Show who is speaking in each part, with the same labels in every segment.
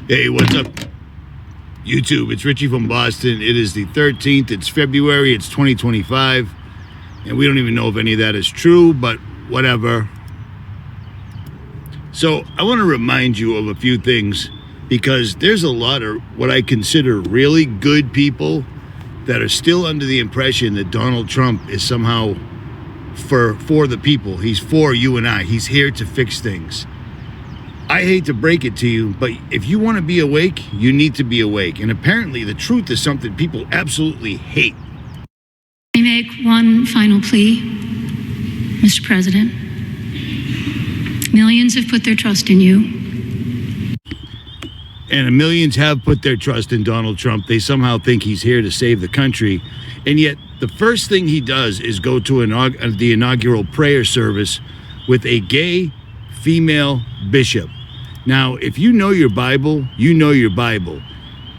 Speaker 1: Hey, what's up, YouTube? It's Richie from Boston. It is the 13th. It's February. It's 2025. And we don't even know if any of that is true, but whatever. So I want to remind you of a few things, because there's a lot of what I consider really good people that are still under the impression that Donald Trump is somehow for the people. He's for you and I. He's here to fix things. I hate to break it to you, but if you want to be awake, you need to be awake. And apparently the truth is something people absolutely hate.
Speaker 2: I make one final plea, Mr. President. Millions have put their trust in you.
Speaker 1: And millions have put their trust in Donald Trump. They somehow think he's here to save the country. And yet the first thing he does is go to the inaugural prayer service with a gay female bishop. Now, if you know your Bible, you know your Bible.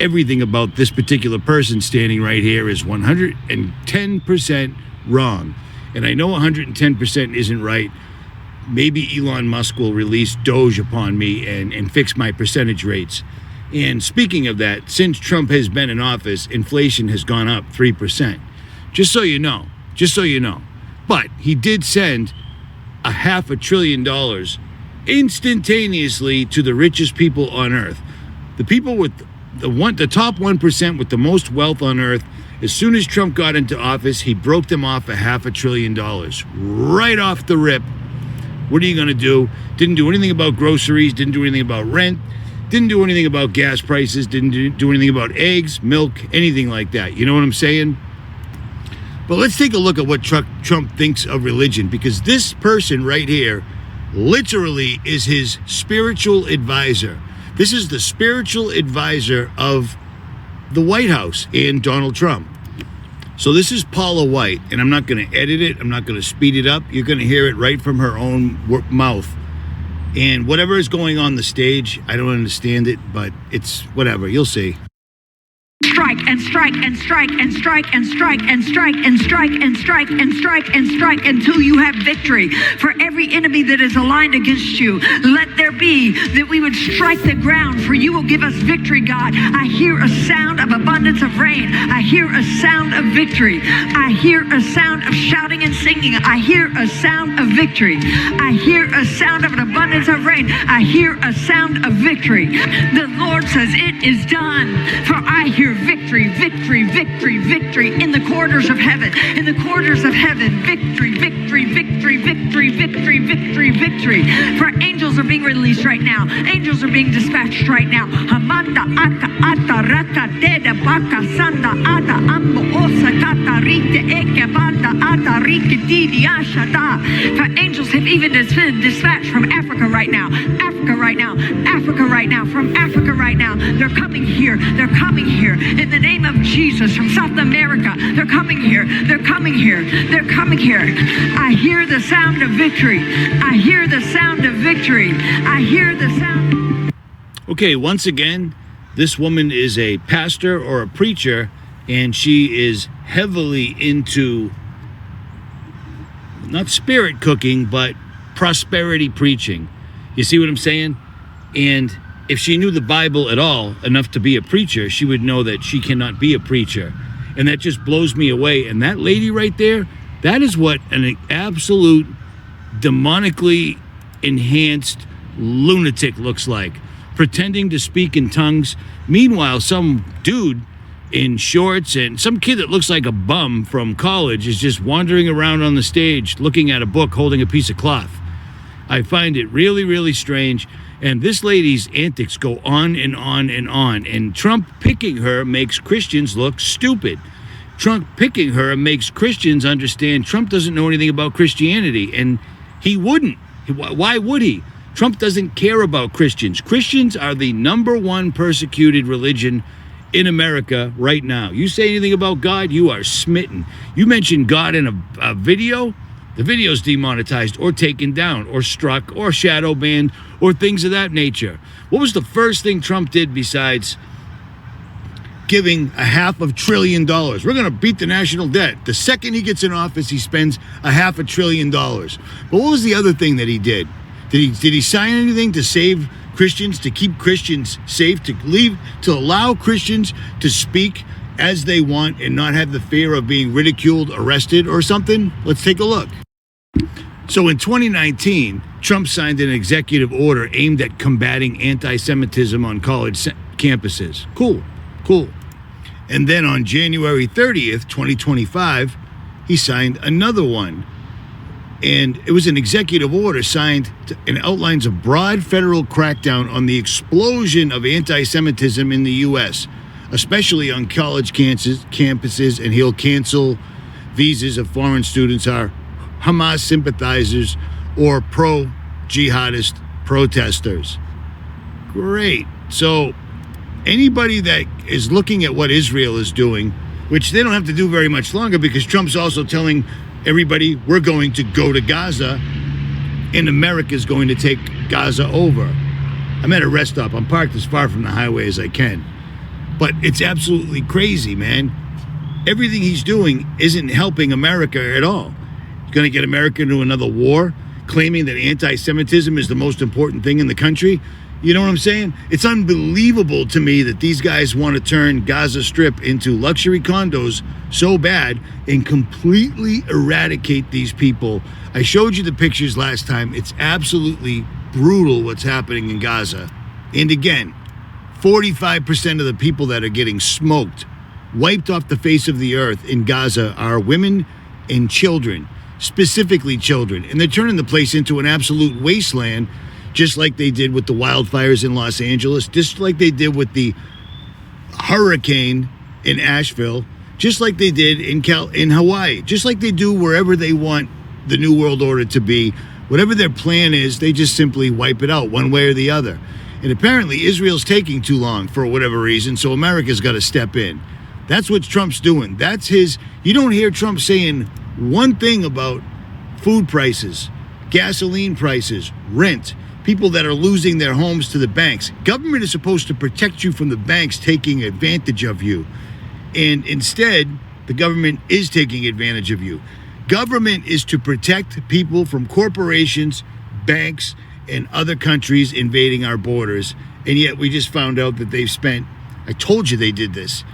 Speaker 1: Everything about this particular person standing right here is 110% wrong. And I know 110% isn't right. Maybe Elon Musk will release Doge upon me and fix my percentage rates. And speaking of that, since Trump has been in office, inflation has gone up 3%. Just so you know. But he did send $500 billion instantaneously to the richest people on earth. The people with the top 1% with the most wealth on earth. As soon as Trump got into office, he broke them off $500 billion right off the rip. What are you going to do? Didn't do anything about groceries, didn't do anything about rent, didn't do anything about gas prices, didn't do anything about eggs, milk, anything like that. You know what I'm saying? But let's take a look at what Trump thinks of religion, because this person right here literally is his spiritual advisor. This is the spiritual advisor of the White House and Donald Trump. So this is Paula White, and I'm not going to edit it. I'm not going to speed it up. You're going to hear it right from her own mouth. And whatever is going on the stage, I don't understand it, but it's whatever. You'll see.
Speaker 3: Strike and strike and strike and strike and strike and strike and strike and strike and strike and strike until you have victory. For every enemy that is aligned against you, let there be that we would strike the ground, for you will give us victory, God. I hear a sound of abundance of rain. I hear a sound of victory. I hear a sound of shouting and singing. I hear a sound of victory. I hear a sound of an abundance of rain. I hear a sound of victory. The Lord says, it is done. For I hear victory, victory, victory, victory in the corridors of heaven, in the corridors of heaven, victory, victory, victory, victory, victory, victory, victory. For angels are being released right now. Angels are being dispatched right now. Hamanda aka ata raka deda baka sanda ata ambo osa kata rite eke banda ata rike didi ashada. For angels have even been dispatched from Africa right now. Africa right now. Africa right now. From Africa right now. They're coming here. They're coming here. In the name of Jesus, from South America, they're coming here. They're coming here. They're coming here. I hear the sound of victory. I hear the sound of victory. I hear the sound.
Speaker 1: Okay, once again, this woman is a pastor or a preacher, and she is heavily into not spirit cooking, but prosperity preaching. You see what I'm saying? And if she knew the Bible at all enough to be a preacher, she would know that she cannot be a preacher. And that just blows me away. And that lady right there, that is what an absolute demonically enhanced lunatic looks like. Pretending to speak in tongues. Meanwhile, some dude in shorts and some kid that looks like a bum from college is just wandering around on the stage looking at a book holding a piece of cloth. I find it really, really strange. And this lady's antics go on and on and on. And Trump picking her makes Christians look stupid. Trump picking her makes Christians understand Trump doesn't know anything about Christianity. And he wouldn't. Why would he? Trump doesn't care about Christians. Christians are the #1 persecuted religion in America right now. You say anything about God, you are smitten. You mention God in a video, the video's demonetized or taken down or struck or shadow banned or things of that nature. What was the first thing Trump did besides giving $500 billion? We're going to beat the national debt. The second he gets in office, he spends $500 billion. But what was the other thing that he did? Did he sign anything to save Christians, to keep Christians safe, to allow Christians to speak as they want and not have the fear of being ridiculed, arrested, or something? Let's take a look. So in 2019, Trump signed an executive order aimed at combating anti-Semitism on college campuses. Cool. And then on January 30th, 2025, he signed another one. And it was an executive order signed and outlines a broad federal crackdown on the explosion of anti-Semitism in the U.S., especially on college campuses, and he'll cancel visas if foreign students are Hamas sympathizers or pro-jihadist protesters. Great. So anybody that is looking at what Israel is doing, which they don't have to do very much longer, because Trump's also telling everybody, we're going to go to Gaza and America's going to take Gaza over. I'm at a rest stop. I'm parked as far from the highway as I can. But it's absolutely crazy, man. Everything he's doing isn't helping America at all. He's going to get America into another war, claiming that anti-Semitism is the most important thing in the country. You know what I'm saying? It's unbelievable to me that these guys want to turn Gaza Strip into luxury condos so bad and completely eradicate these people. I showed you the pictures last time. It's absolutely brutal what's happening in Gaza. And again, 45% of the people that are getting smoked, wiped off the face of the earth in Gaza are women and children, specifically children. And they're turning the place into an absolute wasteland, just like they did with the wildfires in Los Angeles, just like they did with the hurricane in Asheville, just like they did in Hawaii, just like they do wherever they want the New World Order to be. Whatever their plan is, they just simply wipe it out one way or the other. And apparently Israel's taking too long for whatever reason, so America's got to step in. That's what Trump's doing. That's his. You don't hear Trump saying one thing about food prices, gasoline prices, rent, people that are losing their homes to the banks. Government is supposed to protect you from the banks taking advantage of you. And instead, the government is taking advantage of you. Government is to protect people from corporations, banks, and other countries invading our borders. And yet we just found out that they've spent, I told you they did this,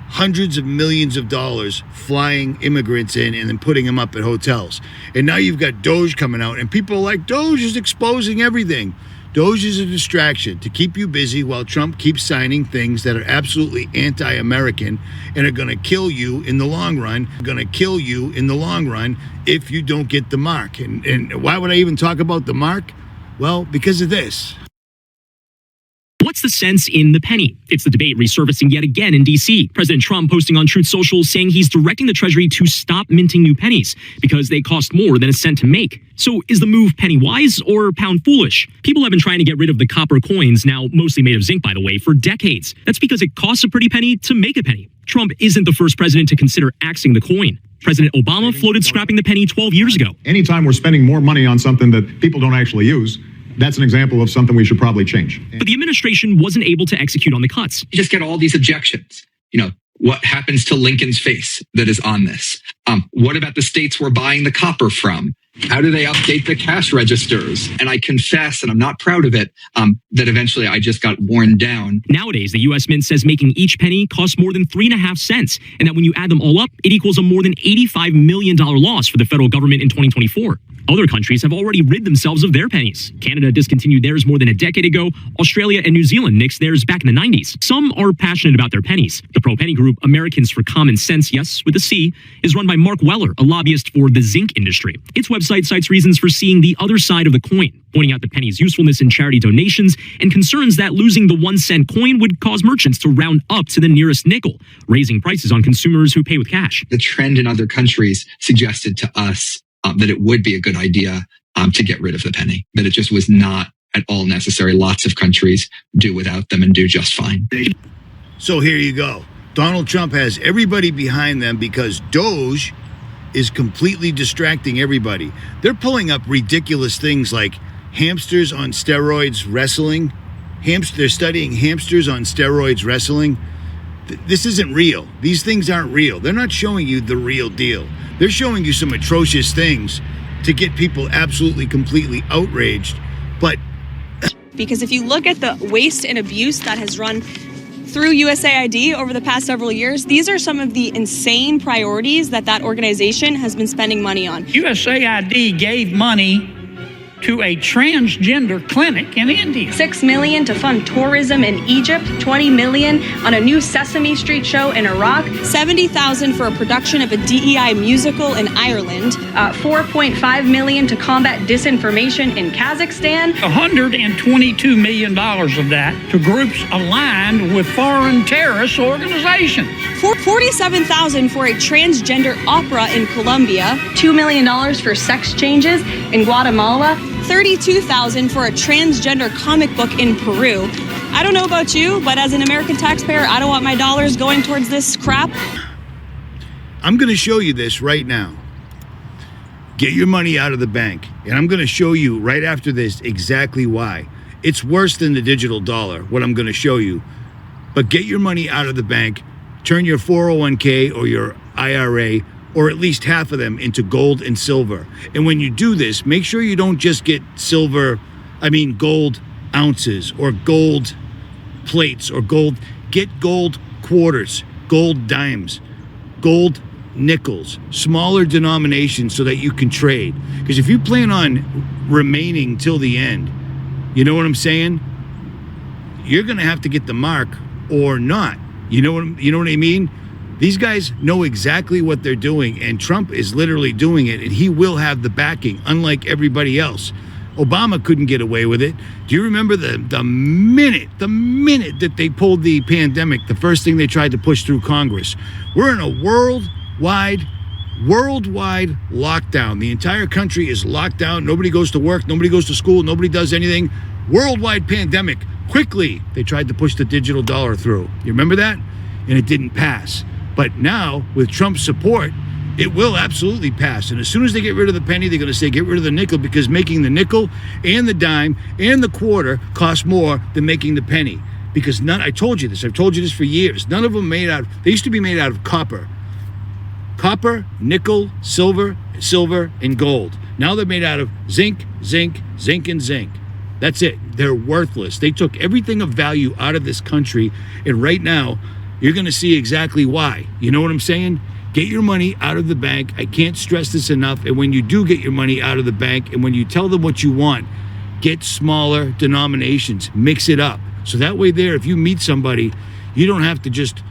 Speaker 1: hundreds of millions of dollars flying immigrants in and then putting them up at hotels. And now you've got Doge coming out, and people are like, Doge is exposing everything. Doge is a distraction to keep you busy while Trump keeps signing things that are absolutely anti-American and are going to kill you in the long run, if you don't get the mark. And why would I even talk about the mark? Well, because of this.
Speaker 4: What's the sense in the penny? It's the debate resurfacing yet again in D.C. President Trump posting on Truth Social saying he's directing the Treasury to stop minting new pennies because they cost more than a cent to make. So is the move penny wise or pound foolish? People have been trying to get rid of the copper coins, now mostly made of zinc, by the way, for decades. That's because it costs a pretty penny to make a penny. Trump isn't the first president to consider axing the coin. President Obama floated scrapping the penny 12 years ago.
Speaker 5: Anytime we're spending more money on something that people don't actually use, that's an example of something we should probably change.
Speaker 4: But the administration wasn't able to execute on the cuts.
Speaker 6: You just get all these objections. You know, what happens to Lincoln's face that is on this? What about the states we're buying the copper from? How do they update the cash registers? And I confess, and I'm not proud of it, that eventually I just got worn down.
Speaker 4: Nowadays, the U.S. Mint says making each penny costs more than 3.5 cents, and that when you add them all up, it equals a more than $85 million loss for the federal government in 2024. Other countries have already rid themselves of their pennies. Canada discontinued theirs more than a decade ago. Australia and New Zealand nixed theirs back in the 90s. Some are passionate about their pennies. The pro-penny group Americans for Common Sense, yes, with a C, is run by Mark Weller, a lobbyist for the zinc industry. Its website cites reasons for seeing the other side of the coin, pointing out the penny's usefulness in charity donations and concerns that losing the 1-cent coin would cause merchants to round up to the nearest nickel, raising prices on consumers who pay with cash.
Speaker 6: The trend in other countries suggested to us that it would be a good idea to get rid of the penny, that it just was not at all necessary. Lots of countries do without them and do just fine.
Speaker 1: So here you go. Donald Trump has everybody behind them because Doge is completely distracting everybody. They're pulling up ridiculous things like hamsters on steroids wrestling. They're studying hamsters on steroids wrestling. This isn't real. These things aren't real. They're not showing you the real deal. They're showing you some atrocious things to get people absolutely, completely outraged. But
Speaker 7: Because if you look at the waste and abuse that has run through USAID over the past several years, these are some of the insane priorities that organization has been spending money on.
Speaker 8: USAID gave money to a transgender clinic in India.
Speaker 7: $6 million to fund tourism in Egypt, $20 million on a new Sesame Street show in Iraq, $70,000 for a production of a DEI musical in Ireland, $4.5 million to combat disinformation in Kazakhstan,
Speaker 8: $122 million of that to groups aligned with foreign terrorist organizations.
Speaker 7: $47,000 for a transgender opera in Colombia, $2 million for sex changes in Guatemala, $32,000 for a transgender comic book in Peru. I don't know about you, but as an American taxpayer, I don't want my dollars going towards this crap.
Speaker 1: I'm going to show you this right now. Get your money out of the bank. And I'm going to show you right after this exactly why. It's worse than the digital dollar, what I'm going to show you. But get your money out of the bank. Turn your 401k or your IRA, or at least half of them, into gold and silver. And when you do this, make sure you don't just get gold ounces or gold plates or gold. Get gold quarters, gold dimes, gold nickels, smaller denominations so that you can trade. Because if you plan on remaining till the end, you know what I'm saying? You're going to have to get the mark or not. You know what I mean? These guys know exactly what they're doing, and Trump is literally doing it, and he will have the backing, unlike everybody else. Obama couldn't get away with it. Do you remember the minute that they pulled the pandemic, the first thing they tried to push through Congress? We're in a worldwide lockdown. The entire country is locked down. Nobody goes to work. Nobody goes to school. Nobody does anything. Worldwide pandemic. Quickly, they tried to push the digital dollar through. You remember that? And it didn't pass. But now, with Trump's support, it will absolutely pass. And as soon as they get rid of the penny, they're going to say get rid of the nickel, because making the nickel and the dime and the quarter costs more than making the penny. Because I told you this. I've told you this for years. None of them they used to be made out of copper. Copper, nickel, silver, and gold. Now they're made out of zinc, and zinc. That's it. They're worthless. They took everything of value out of this country, and right now, you're going to see exactly why. You know what I'm saying? Get your money out of the bank. I can't stress this enough. And when you do get your money out of the bank, and when you tell them what you want, get smaller denominations. Mix it up. So that way there, if you meet somebody, you don't have to just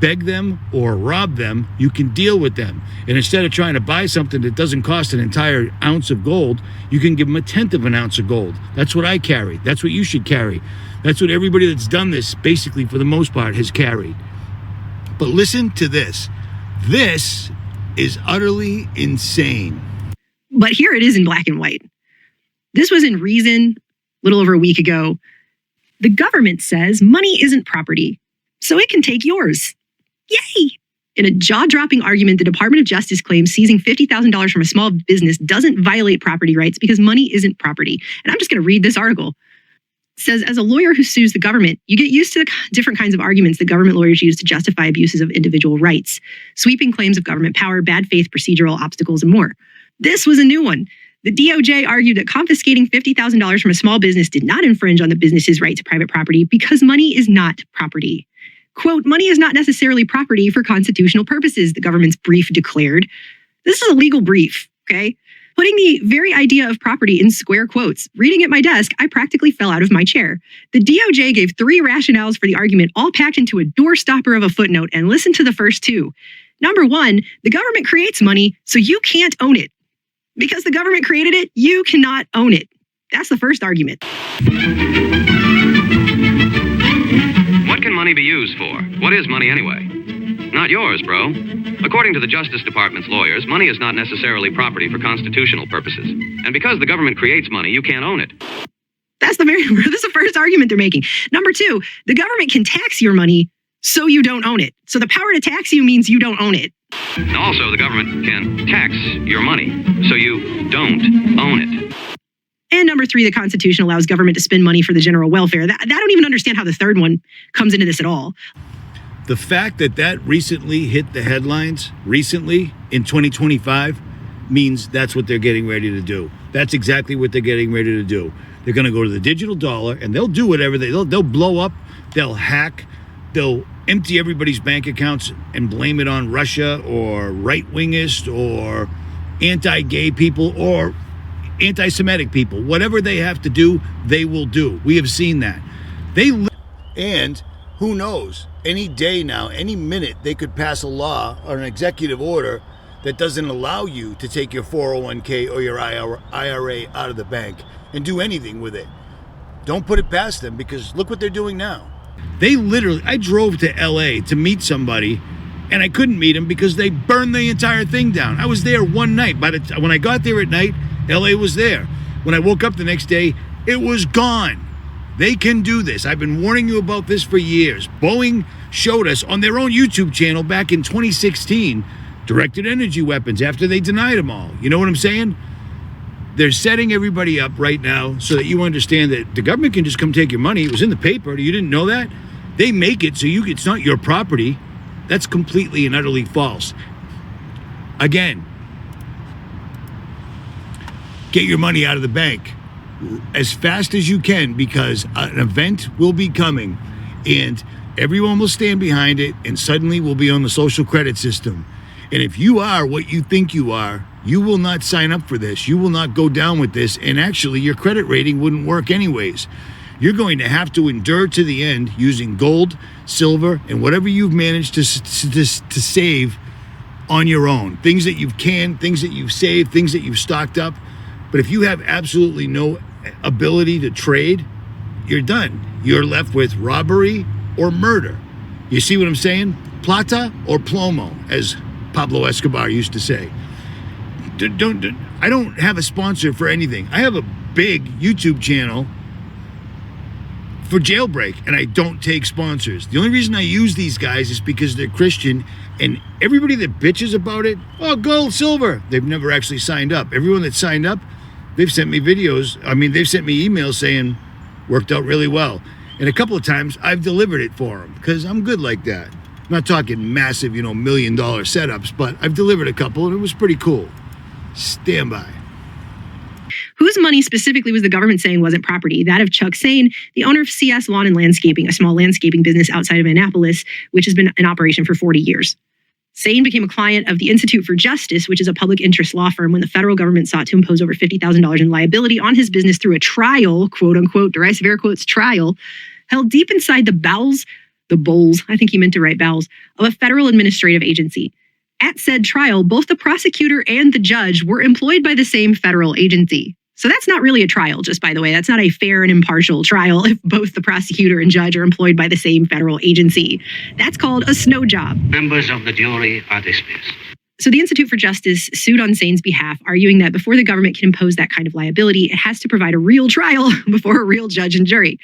Speaker 1: beg them or rob them. You can deal with them. And instead of trying to buy something that doesn't cost an entire ounce of gold, you can give them 1/10 of an ounce of gold. That's what I carry. That's what you should carry. That's what everybody that's done this, basically, for the most part, has carried. But listen to this. This is utterly insane.
Speaker 9: But here it is in black and white. This was in Reason a little over a week ago. The government says money isn't property, so it can take yours. Yay! In a jaw-dropping argument, the Department of Justice claims seizing $50,000 from a small business doesn't violate property rights because money isn't property. And I'm just going to read this article. It says, as a lawyer who sues the government, you get used to the different kinds of arguments that government lawyers use to justify abuses of individual rights, sweeping claims of government power, bad faith, procedural obstacles, and more. This was a new one. The DOJ argued that confiscating $50,000 from a small business did not infringe on the business's right to private property because money is not property. Quote, money is not necessarily property for constitutional purposes, the government's brief declared. This is a legal brief, okay? Putting the very idea of property in square quotes. Reading at my desk, I practically fell out of my chair. The DOJ gave 3 rationales for the argument, all packed into a doorstopper of a footnote, and listen to the first 2. Number 1, the government creates money, so you can't own it. Because the government created it, you cannot own it. That's the first argument.
Speaker 10: What can money be used for? What is money anyway? Not yours, bro. According to the Justice Department's lawyers, money is not necessarily property for constitutional purposes. And because the government creates money, you can't own it.
Speaker 9: That's this is the first argument they're making. Number 2, the government can tax your money, so you don't own it. So the power to tax you means you don't own it.
Speaker 10: Also, the government can tax your money, so you don't own it.
Speaker 9: And number 3, the Constitution allows government to spend money for the general welfare. I don't even understand how the third one comes into this at all.
Speaker 1: The fact that recently hit the headlines, recently in 2025, means that's what they're getting ready to do. That's exactly what they're getting ready to do. They're going to go to the digital dollar, and they'll do whatever they'll blow up, they'll hack, they'll empty everybody's bank accounts and blame it on Russia or right-wingist or anti-gay people or anti-Semitic people. Whatever they have to do, they will do. We have seen that. And who knows, any day now, any minute, they could pass a law or an executive order that doesn't allow you to take your 401k or your IRA out of the bank and do anything with it. Don't put it past them, because look what they're doing now. I drove to LA to meet somebody, and I couldn't meet him because they burned the entire thing down. I was there one night. When I got there at night, LA was there. When I woke up the next day, it was gone. They can do this. I've been warning you about this for years. Boeing showed us on their own YouTube channel back in 2016, directed energy weapons after they denied them all. You know what I'm saying? They're setting everybody up right now so that you understand that the government can just come take your money. It was in the paper. You didn't know that? They make it so it's not your property. That's completely and utterly false. Again, get your money out of the bank as fast as you can, because an event will be coming and everyone will stand behind it, and suddenly we'll be on the social credit system. And if you are what you think you are, you will not sign up for this. You will not go down with this. And actually, your credit rating wouldn't work anyways. You're going to have to endure to the end using gold, silver, and whatever you've managed to save on your own. Things that you've canned, things that you've saved, things that you've stocked up. But if you have absolutely no ability to trade, you're done. You're left with robbery or murder. You see what I'm saying? Plata or plomo, as Pablo Escobar used to say. I don't have a sponsor for anything. I have a big YouTube channel for jailbreak, and I don't take sponsors. The only reason I use these guys is because they're Christian, and everybody that bitches about it, oh, gold, silver, they've never actually signed up. Everyone that signed up, they've sent me videos. They've sent me emails saying, worked out really well. And a couple of times I've delivered it for them because I'm good like that. I'm not talking massive, $1 million setups, but I've delivered a couple and it was pretty cool. Stand by.
Speaker 9: Whose money specifically was the government saying wasn't property? That of Chuck Sane, the owner of CS Lawn and Landscaping, a small landscaping business outside of Annapolis, which has been in operation for 40 years. Sane became a client of the Institute for Justice, which is a public interest law firm, when the federal government sought to impose over $50,000 in liability on his business through a trial, quote unquote, derisive air quotes, trial, held deep inside the bowels, I think he meant to write bowels, of a federal administrative agency. At said trial, both the prosecutor and the judge were employed by the same federal agency. So that's not really a trial, just by the way. That's not a fair and impartial trial if both the prosecutor and judge are employed by the same federal agency. That's called a snow job.
Speaker 11: Members of the jury are dismissed.
Speaker 9: So the Institute for Justice sued on Sane's behalf, arguing that before the government can impose that kind of liability, it has to provide a real trial before a real judge and jury.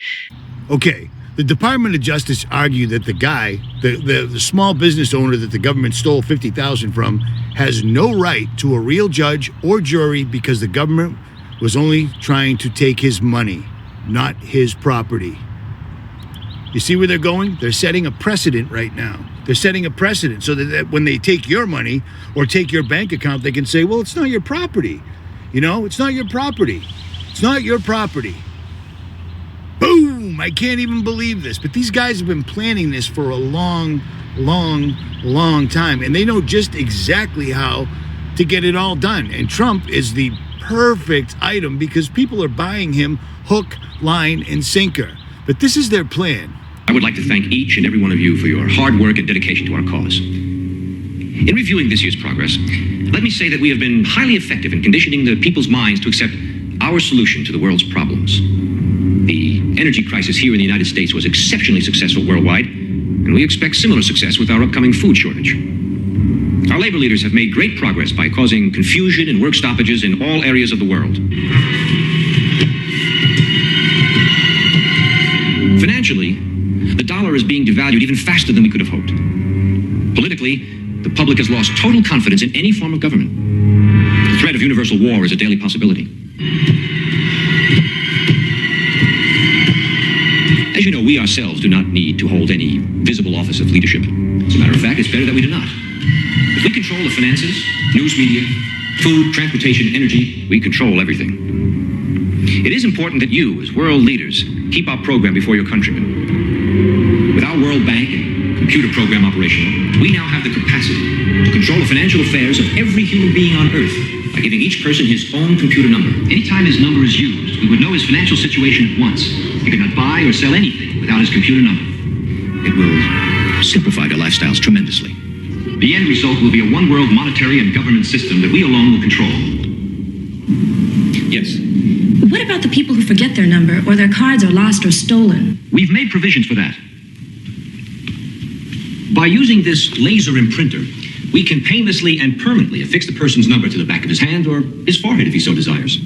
Speaker 1: Okay, the Department of Justice argued that the guy, the small business owner that the government stole $50,000 from, has no right to a real judge or jury because the government was only trying to take his money, not his property. You see where they're going? They're setting a precedent right now. They're setting a precedent so that when they take your money or take your bank account, they can say, well, it's not your property. It's not your property. It's not your property. Boom! I can't even believe this. But these guys have been planning this for a long, long, long time. And they know just exactly how to get it all done. And Trump is the perfect item because people are buying him hook, line, and sinker. But this is their plan.
Speaker 12: I would like to thank each and every one of you for your hard work and dedication to our cause. In reviewing this year's progress, let me say that we have been highly effective in conditioning the people's minds to accept our solution to the world's problems. The energy crisis here in the United States was exceptionally successful worldwide, and we expect similar success with our upcoming food shortage. Our labor leaders have made great progress by causing confusion and work stoppages in all areas of the world. Financially, the dollar is being devalued even faster than we could have hoped. Politically, the public has lost total confidence in any form of government. The threat of universal war is a daily possibility. As you know, we ourselves do not need to hold any visible office of leadership. As a matter of fact, it's better that we do not. If we control the finances, news media, food, transportation, energy, we control everything. It is important that you, as world leaders, keep our program before your countrymen. With our World Bank and computer program operational, we now have the capacity to control the financial affairs of every human being on Earth by giving each person his own computer number. Anytime his number is used, we would know his financial situation at once. He could not buy or sell anything without his computer number. It will simplify their lifestyles tremendously. The end result will be a one-world monetary and government system that we alone will control. Yes.
Speaker 13: What about the people who forget their number or their cards are lost or stolen?
Speaker 12: We've made provisions for that. By using this laser imprinter, we can painlessly and permanently affix the person's number to the back of his hand or his forehead if he so desires.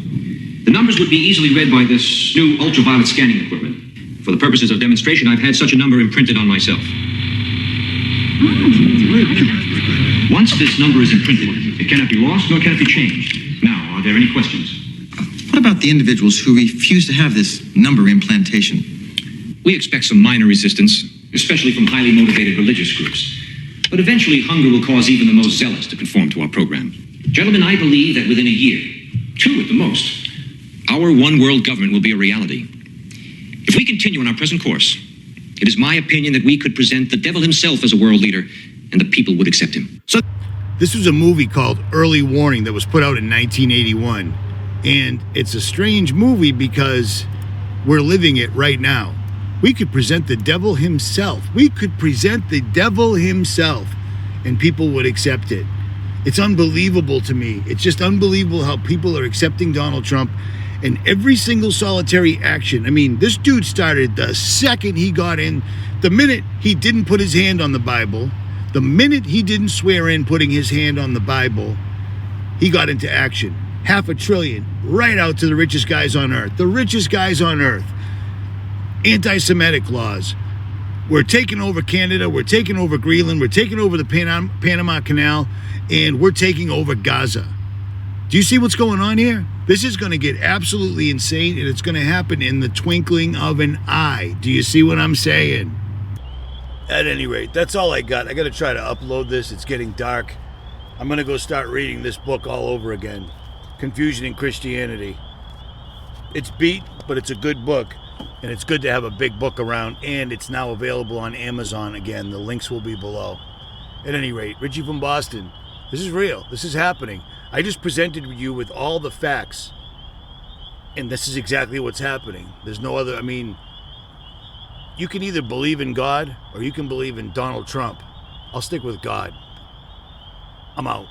Speaker 12: The numbers would be easily read by this new ultraviolet scanning equipment. For the purposes of demonstration, I've had such a number imprinted on myself. Once this number is imprinted, it cannot be lost nor can it be changed. Now, are there any questions?
Speaker 14: What about the individuals who refuse to have this number implantation?
Speaker 12: We expect some minor resistance, especially from highly motivated religious groups. But eventually, hunger will cause even the most zealous to conform to our program. Gentlemen, I believe that within a year, 2 at the most, our one-world government will be a reality. If we continue on our present course, it is my opinion that we could present the devil himself as a world leader, and the people would accept him.
Speaker 1: So, this was a movie called Early Warning that was put out in 1981. And it's a strange movie because we're living it right now. We could present the devil himself. We could present the devil himself, and people would accept it. It's unbelievable to me. It's just unbelievable how people are accepting Donald Trump and every single solitary action. I mean, this dude started the second he got in, the minute he didn't put his hand on the Bible, the minute he didn't swear in putting his hand on the Bible, he got into action. $500 billion right out to the richest guys on earth. The richest guys on earth. Anti-Semitic laws. We're taking over Canada. We're taking over Greenland. We're taking over the Panama Canal. And we're taking over Gaza. Do you see what's going on here? This is going to get absolutely insane, and it's going to happen in the twinkling of an eye. Do you see what I'm saying? At any rate, that's all I got. I got to try to upload this. It's getting dark. I'm going to go start reading this book all over again. Confusion in Christianity. It's beat, but it's a good book, and it's good to have a big book around, and it's now available on Amazon again. The links will be below. At any rate, Richie from Boston, this is real. This is happening. I just presented you with all the facts, and this is exactly what's happening. There's no other, I mean, you can either believe in God or you can believe in Donald Trump. I'll stick with God. I'm out.